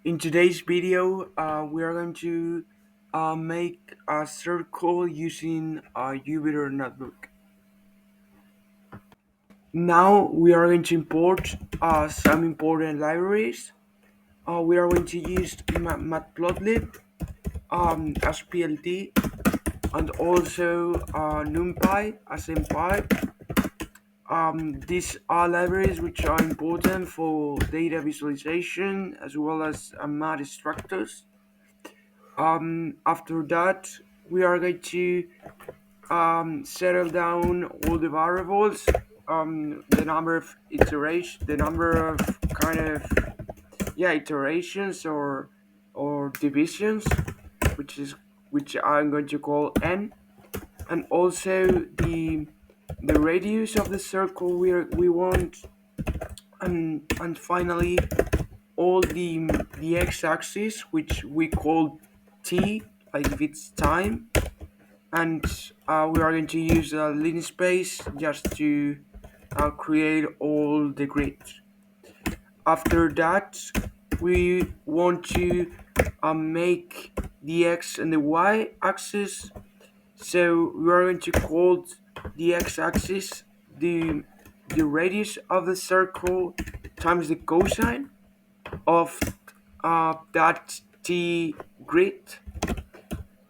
In today's video, we are going to make a circle using a Jupyter notebook. Now we are going to import some important libraries. We are going to use Matplotlib as PLT and also NumPy as MPy. These are libraries which are important for data visualization as well as math structures. After that, we are going to settle down all the variables, the number of iteration, the number of kind of iterations or divisions, which I'm going to call n, and also the radius of the circle we want, and finally all the x-axis which we call t, like if it's time, and we are going to use a linspace just to create all the grids. After that, we want to make the x and the y axis, so we are going to call the x-axis the radius of the circle times the cosine of that t grid,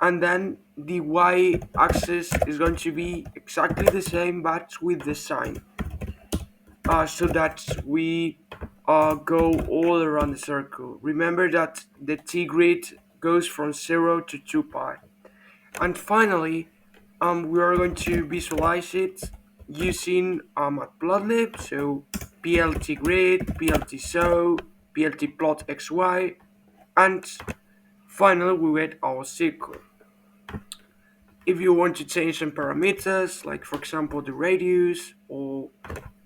and then the y-axis is going to be exactly the same but with the sign, so that we go all around the circle. Remember that the t grid goes from 0 to 2 pi. And finally, we are going to visualize it using Matplotlib, so plt grid, plt so, plt plot xy, and finally we get our circle. If you want to change some parameters, like for example the radius or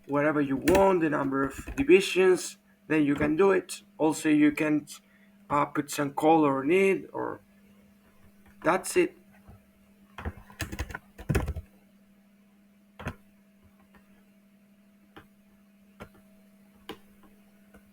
whatever you want, the number of divisions, then you can do it. Also, you can put some color on it, or that's it.